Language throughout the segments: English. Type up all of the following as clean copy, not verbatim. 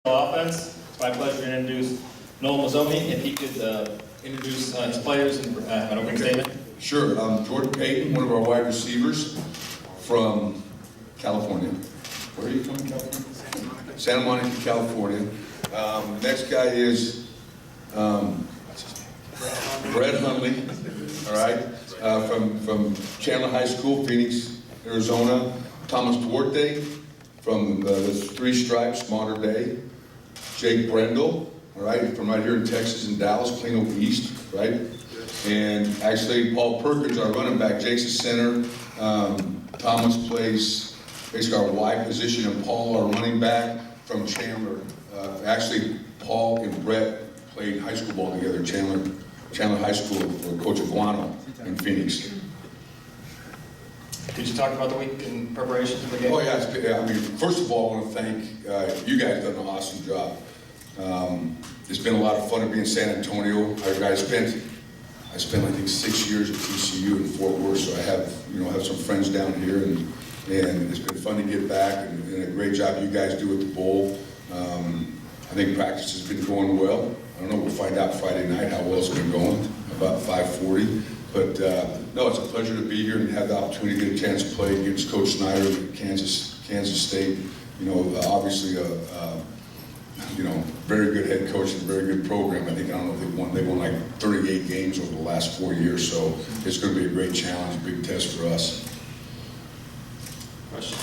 Offense. It's my pleasure to introduce Noel Mazzoni, if he could introduce his players and have an opening statement. Sure. Jordan Payton, one of our wide receivers from California. Where are you from, California? Santa Monica, California. Next guy is Brett Hundley, all right, from Chandler High School, Phoenix, Arizona. Thomas Duarte from the Three Stripes, Modern Day. Jake Brendel, all right, from right here in Texas and Dallas, Plano East, right? And actually, Paul Perkins, our running back. Jake's a center. Thomas plays basically our wide position, and Paul, our running back from Chandler. Actually, Paul and Brett played high school ball together, Chandler High School for Coach Iguano in Phoenix. Did you talk about the week in preparation for the game? Oh yeah, I mean, first of all, I want to thank you guys. Done an awesome job. It's been a lot of fun to be in San Antonio. I spent I think 6 years at TCU in Fort Worth, so I have some friends down here, and it's been fun to get back, and a great job you guys do at the bowl. I think practice has been going well. I don't know, we'll find out Friday night how well it's been going, about 5:40. But no, it's a pleasure to be here and have the opportunity to get a chance to play against Coach Snyder at Kansas State. Obviously very good head coach and very good program. I don't know if they won like 38 games over the last 4 years, so it's going to be a great challenge, a big test for us. Question?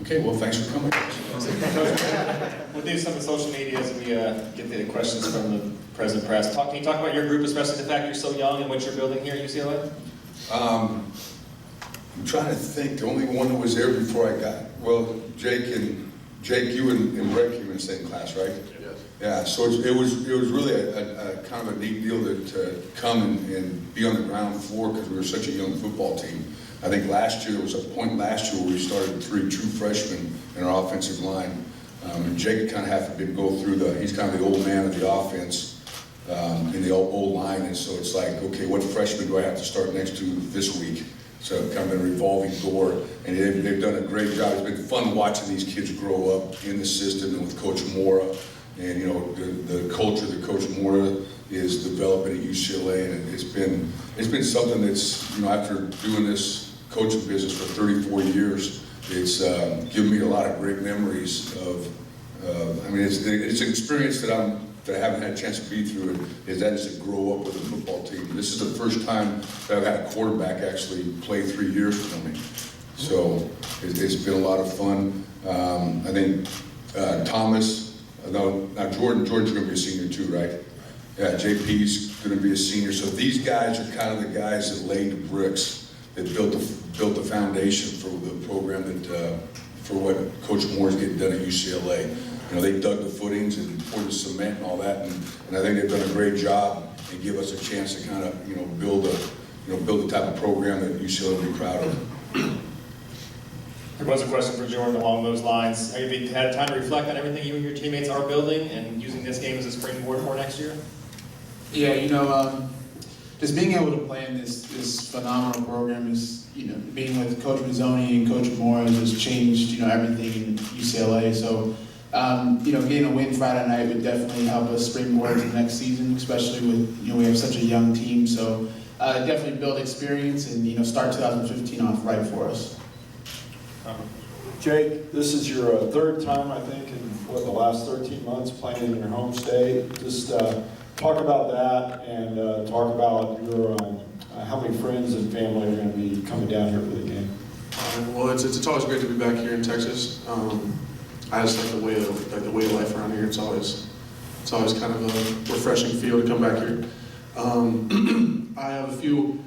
Okay, well, thanks for coming. We'll do some of the social media as we get the questions from the present press. Can you talk about your group, especially the fact you're so young and what you're building here at UCLA? I'm trying to think. The only one that was there before I got, Jake, you and Brett came in the same class, right? Yes. Yeah. So it was really a kind of a neat deal to come and be on the ground floor because we were such a young football team. I think last year, there was a point last year where we started 3 true freshmen in our offensive line. And Jake kind of had to go through he's kind of the old man of the offense in the old line. And so it's like, okay, what freshman do I have to start next to this week? So kind of a revolving door. And they've done a great job. It's been fun watching these kids grow up in the system and with Coach Mora. And the culture that Coach Mora is developing at UCLA, and it's been something that's, after doing this coaching business for 34 years, it's given me a lot of great memories of, it's an experience that I haven't had a chance to be through, is to grow up with a football team. This is the first time that I've had a quarterback actually play 3 years for me. So it's been a lot of fun. I think Thomas, now Jordan's going to be a senior too, right? Yeah, JP's going to be a senior. So these guys are kind of the guys that laid the bricks, that built the foundation for the program for what Coach Moore's getting done at UCLA. They dug the footings and poured the cement and all that, and I think they've done a great job and give us a chance to kind of build the type of program that UCLA will be proud of. There was a question for Jordan along those lines. Have you had time to reflect on everything you and your teammates are building and using this game as a springboard for next year? Yeah, just being able to play in this phenomenal program is, being with Coach Mazzoni and Coach Moore has changed, everything in UCLA. So, getting a win Friday night would definitely help us springboard to the next season, especially with, we have such a young team. So, definitely build experience and, start 2015 off right for us. Jake, this is your third time, I think, in the last 13 months playing in your home state. Just talk about that and talk about your how many friends and family are going to be coming down here for the game. Well, it's always great to be back here in Texas. I just like the way of life around here. It's always kind of a refreshing feel to come back here. I have a few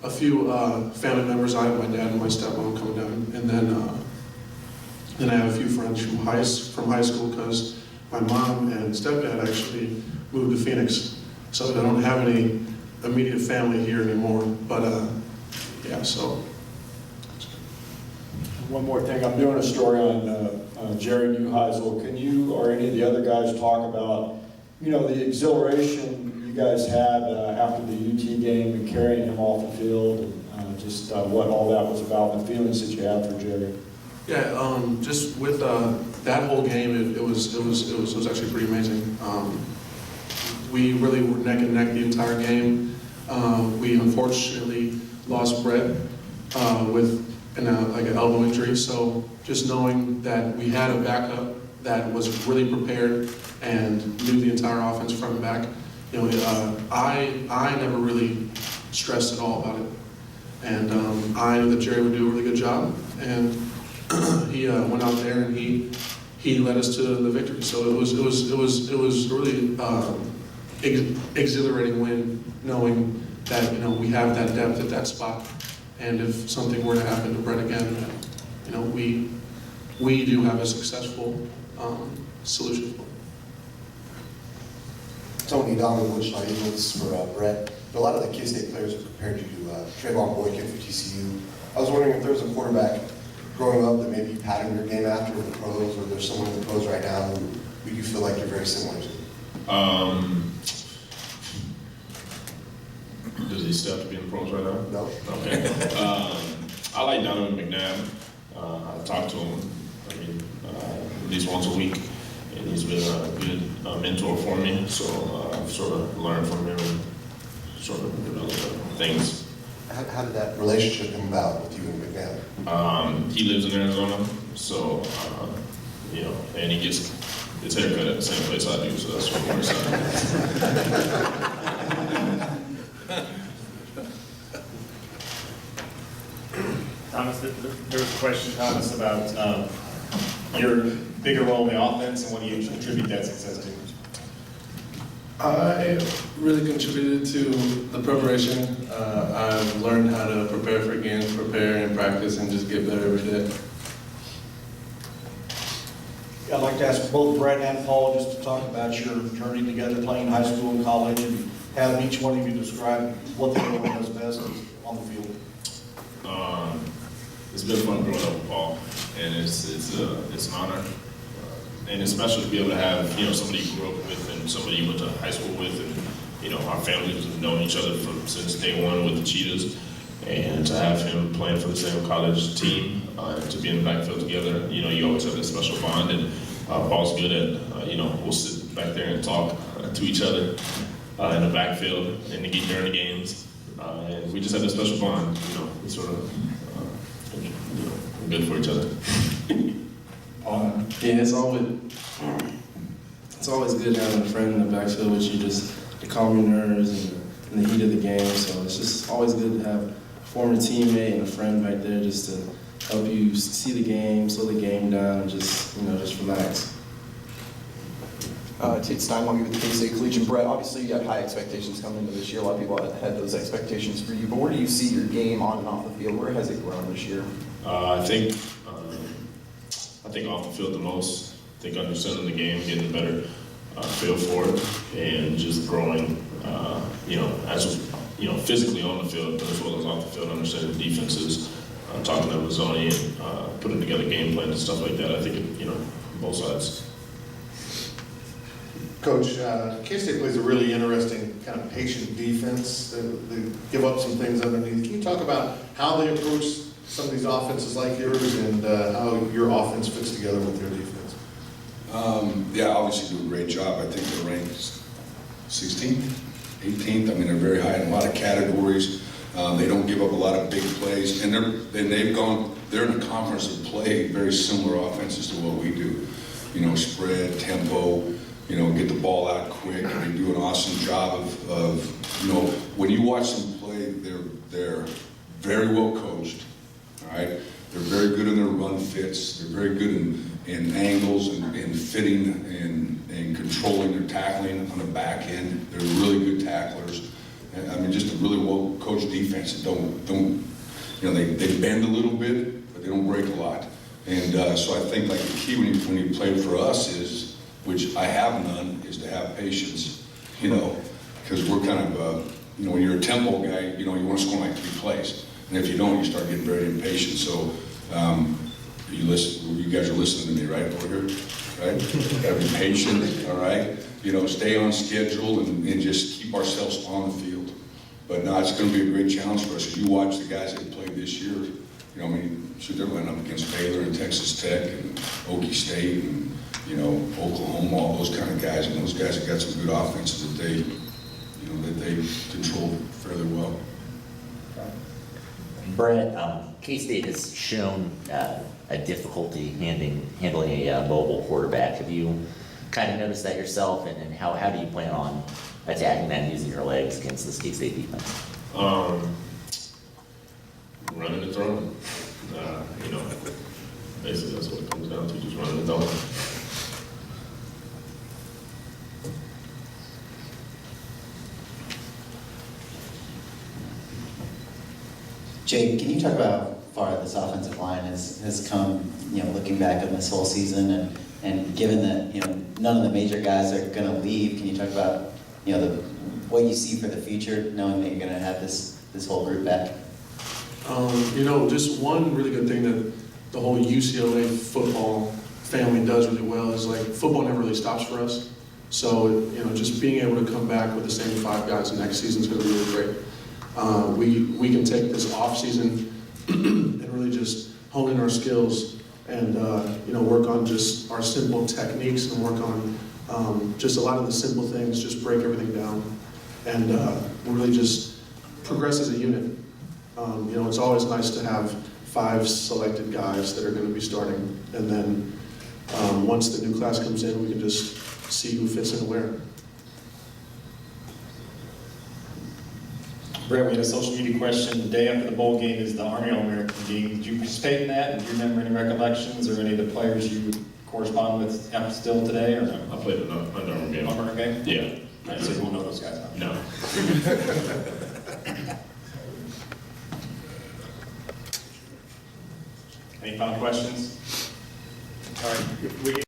family members. I have my dad and my stepmom coming down, and then I have a few friends from high school because my mom and stepdad actually moved to Phoenix, so I don't have any immediate family here anymore. But yeah, so. One more thing, I'm doing a story on Jerry Neuheisel. Can you or any of the other guys talk about, the exhilaration you guys had after the UT game and carrying him off the field, and just what all that was about, and the feelings that you had for Jerry? Yeah, just with that whole game, it was actually pretty amazing. We really were neck and neck the entire game. We unfortunately lost Brett with like an elbow injury. So just knowing that we had a backup that was really prepared and knew the entire offense front and back, you know, I never really stressed at all about it. And I knew that Jerry would do a really good job. And he went out there and he led us to the victory. So it was really exhilarating win, knowing that, you know, we have that depth at that spot. And if something were to happen to Brett again, you know, we do have a successful solution for it. Tony Donald, Wichita Eagles for Brett. A lot of the K-State players are compared to Trayvon Boykin for TCU. I was wondering if there was a quarterback growing up that maybe you patterned your game after in the pros, or there's someone in the pros right now who you feel like you're very similar to. Does he still have to be in the pros right now? No. Okay. I like Donovan McNabb. I talk to him, at least once a week, and he's been a good mentor for me. So I've sort of learned from him and sort of developed things. How did that relationship come about with you and McNabb? He lives in Arizona, so you know, and he gets his haircut at the same place I do, so that's what works out. Thomas, there was a question, Thomas, about your bigger role in the offense and what do you attribute that success to? I really contributed to the preparation. I've learned how to prepare for games, prepare and practice, and just get better every day. I'd like to ask both Brett and Paul just to talk about your journey together playing high school and college, and have each one of you describe what they know does best on the field. It's been fun growing up with Paul, and it's an honor. And it's special to be able to have, you know, somebody you grew up with and somebody you went to high school with, and, you know, our families have known each other since day one with the Cheetahs, and to have him playing for the same college team, and to be in the backfield together, you know, you always have that special bond, and Paul's good at, you know, we'll sit back there and talk to each other in the backfield and during the games, and we just have that special bond, you know, we sort of, you know, we're good for each other. Yeah, it's always good having a friend in the backfield with you, just to calm your nerves and in the heat of the game. So it's just always good to have a former teammate and a friend right there just to help you see the game, slow the game down, and just, you know, just relax. Tate Steinwalker with the K-State Collegian. Brett, obviously you had high expectations coming into this year. A lot of people had those expectations for you, but where do you see your game on and off the field? Where has it grown this year? I think off the field the most. I think understanding the game, getting a better feel for it, and just growing, you know, as you know, physically on the field, but as well as off the field, understanding the defenses, talking to Rizzoni and putting together game plans and stuff like that. I think, you know, both sides. Coach, K-State plays a really interesting kind of patient defense. They give up some things underneath. Can you talk about how they approach some of these offenses like yours, and how your offense fits together with their defense? Yeah, obviously do a great job. I think they're ranked 16th, 18th. I mean, they're very high in a lot of categories. They don't give up a lot of big plays, and they're in a conference that play very similar offenses to what we do. You know, spread, tempo, you know, get the ball out quick, and they do an awesome job of you know, when you watch them play, they're very well coached, all right? They're very good in their run fits, they're very good in angles and fitting and controlling their tackling on the back end. They're really good tacklers. I mean, just a really well coached defense that don't you know, they bend a little bit, but they don't break a lot. And so I think like the key when you play for us is, which I have none, is to have patience, you know, because we're kind of, you know, when you're a tempo guy, you know, you want to score like 3 plays. And if you don't, you start getting very impatient. So you guys are listening to me, right, over here, right? Gotta be patient, all right? You know, stay on schedule and just keep ourselves on the field. But no, it's going to be a great challenge for us. As you watch the guys that played this year, You know, I mean, shoot, they're lining up against Baylor and Texas Tech and Okie State and, you know, Oklahoma, all those kind of guys. And those guys have got some good offenses that they, you know, that they control fairly well. Brett, K-State has shown a difficulty handling a mobile quarterback. Have you kind of noticed that yourself, and how do you plan on attacking that and using your legs against this K-State defense? Running and throwing. You know, basically that's what it comes down to, just running and throwing. Jake, can you talk about how far this offensive line has come, you know, looking back on this whole season, and given that, you know, none of the major guys are going to leave, can you talk about, you know, what you see for the future, knowing that you're going to have this whole group back? You know, just one really good thing that the whole UCLA football family does really well is, like, football never really stops for us. So, you know, just being able to come back with the same 5 guys next season is going to be really great. We can take this off season and really just hone in our skills and you know, work on just our simple techniques and work on just a lot of the simple things, just break everything down and really just progress as a unit. You know, it's always nice to have 5 selected guys that are going to be starting, and then once the new class comes in, we can just see who fits in where. Brett, we had a social media question. The day after the bowl game is the Army All-American game. Did you participate in that? And do you remember any recollections or any of the players you correspond with still today? Or no? I played an Under Armour game. Armour game? Yeah. Right, so you won't know those guys, huh? No. Any final questions? All right, we